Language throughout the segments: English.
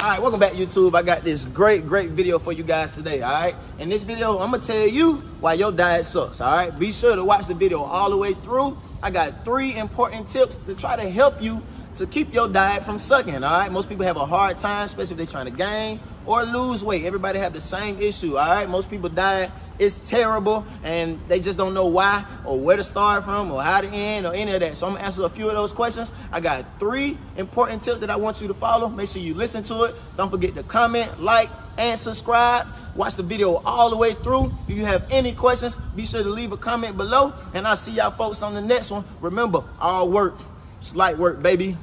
All right, welcome back, YouTube. I got this great video for you guys today, all right? In this video, I'm gonna tell you why your diet sucks, all right? Be sure to watch the video all the way through. I got 3 important tips to try to help you to keep your diet from sucking, all right? Most people have a hard time, especially if they're trying to gain or lose weight. Everybody have the same issue, all right? Most people diet is terrible and they just don't know why or where to start from or how to end or any of that. So I'm gonna answer a few of those questions. I got 3 important tips that I want you to follow. Make sure you listen to it. Don't forget to comment, like, and subscribe. Watch the video all the way through. If you have any questions, be sure to leave a comment below, and I'll see y'all folks on the next one. Remember, all work, it's light work, baby.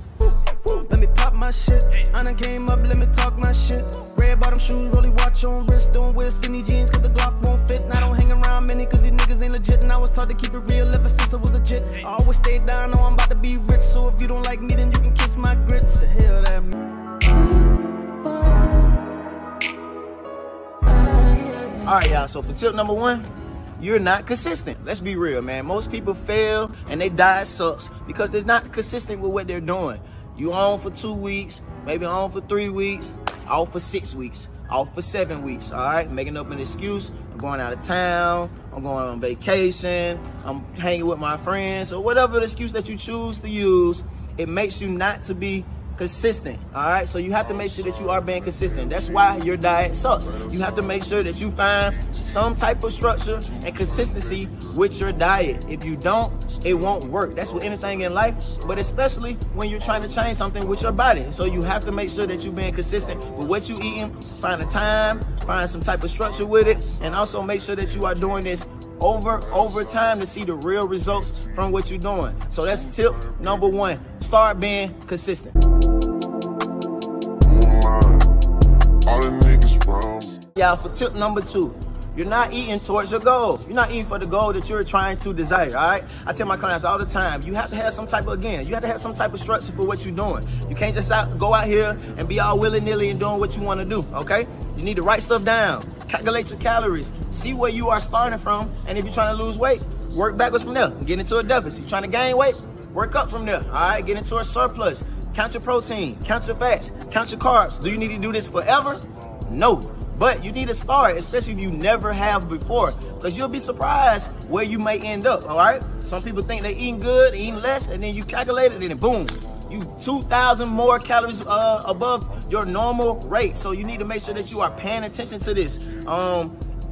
Let me pop my shit. I done came up, let me talk my shit. Red bottom shoes, rolly watch on wrist. Don't wear skinny jeans cause the Glock won't fit. And I don't hang around many cause these niggas ain't legit. And I was taught to keep it real ever since I was a jit. I always stay down, know I'm about to be rich. So if you don't like me, then you can kiss my grits. The hell that Alright, y'all, so for tip number 1, you're not consistent. Let's be real, man. Most people fail and their diet sucks because they're not consistent with what they're doing. You on for 2 weeks, maybe on for 3 weeks, off for 6 weeks, off for 7 weeks, all right? Making up an excuse, I'm going out of town, I'm going on vacation, I'm hanging with my friends, or whatever the excuse that you choose to use, it makes you not to be consistent, all right? So you have to make sure that you are being consistent. That's why your diet sucks. You have to make sure that you find some type of structure and consistency with your diet. If you don't, it won't work. That's with anything in life, but especially when you're trying to change something with your body. So you have to make sure that you're being consistent with what you're eating, find a time, find some type of structure with it, and also make sure that you are doing this over time to see the real results from what you're doing. So that's tip number 1. Start being consistent. Y'all, for tip number 2, you're not eating towards your goal. You're not eating for the goal that you're trying to desire, all right? I tell my clients all the time, you have to have some type of, you have to have some type of structure for what you're doing. You can't just go out here and be all willy-nilly and doing what you want to do, okay? You need to write stuff down, calculate your calories, see where you are starting from, and if you're trying to lose weight, work backwards from there, get into a deficit. You're trying to gain weight, work up from there, all right? Get into a surplus, count your protein, count your fats, count your carbs. Do you need to do this forever? No. But you need to start, especially if you never have before, because you'll be surprised where you may end up, all right? Some people think they're eating good, eating less, and then you calculate it, and then boom, you 2,000 more calories above your normal rate. So you need to make sure that you are paying attention to this.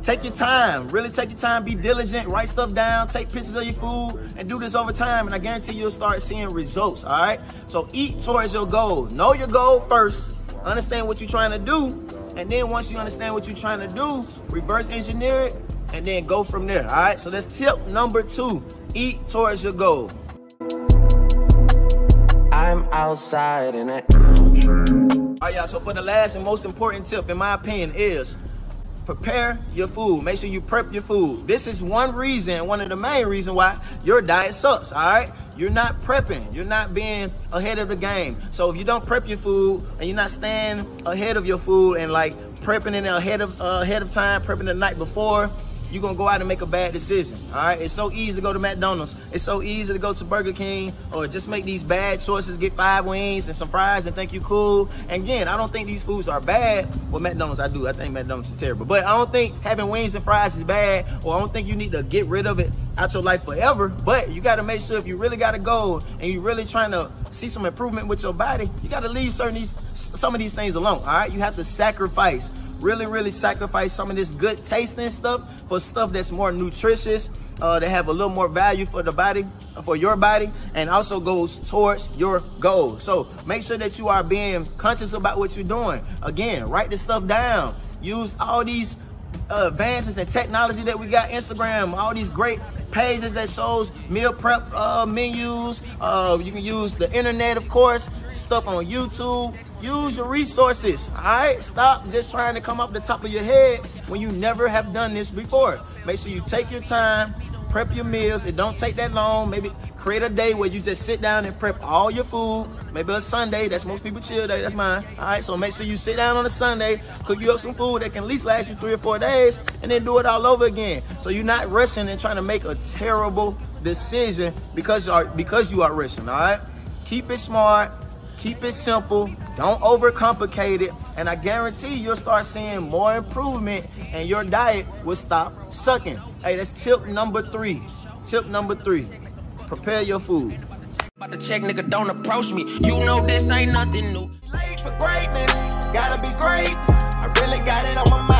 Take your time, really take your time, be diligent, write stuff down, take pictures of your food, and do this over time, and I guarantee you'll start seeing results, all right? So eat towards your goal. Know your goal first, understand what you're trying to do, and then once you understand what you're trying to do, reverse engineer it, and then go from there, all right? So that's tip number 2, eat towards your goal. I'm outside in it. All right, y'all, so for the last and most important tip, in my opinion, is prepare your food. Make sure you prep your food. This is one of the main reasons why your diet sucks, all right? You're not prepping. You're not being ahead of the game. So if you don't prep your food and you're not staying ahead of your food and like prepping it ahead of time, prepping the night before, you're gonna go out and make a bad decision, all right? It's so easy to go to McDonald's. It's so easy to go to Burger King or just make these bad choices, get 5 wings and some fries and think you cool. And again, I don't think these foods are bad. Well, McDonald's, I do. I think McDonald's is terrible. But I don't think having wings and fries is bad, or I don't think you need to get rid of it out your life forever. But you gotta make sure if you really got a goal and you're really trying to see some improvement with your body, you gotta leave some of these things alone, all right? You have to sacrifice. Really sacrifice some of this good tasting stuff for stuff that's more nutritious, that have a little more value for the body, for your body, and also goes towards your goal. So make sure that you are being conscious about what you're doing. Again, write this stuff down. Use all these advances and technology that we got, Instagram, all these great pages that shows meal prep menus. You can use the internet, of course, stuff on YouTube. Use your resources, all right? Stop just trying to come off the top of your head when you never have done this before. Make sure you take your time, prep your meals. It don't take that long. Maybe create a day where you just sit down and prep all your food. Maybe a Sunday, that's most people chill day, that's mine. All right, so make sure you sit down on a Sunday, cook you up some food that can at least last you 3 or 4 days, and then do it all over again. So you're not rushing and trying to make a terrible decision because you are rushing, all right? Keep it smart. Keep it simple, don't overcomplicate it, and I guarantee you'll start seeing more improvement and your diet will stop sucking. Hey, that's tip number 3. Tip number 3, prepare your food. About to check, nigga, don't approach me. You know this ain't nothing new. Late for greatness, gotta be great. I really got it on my mind.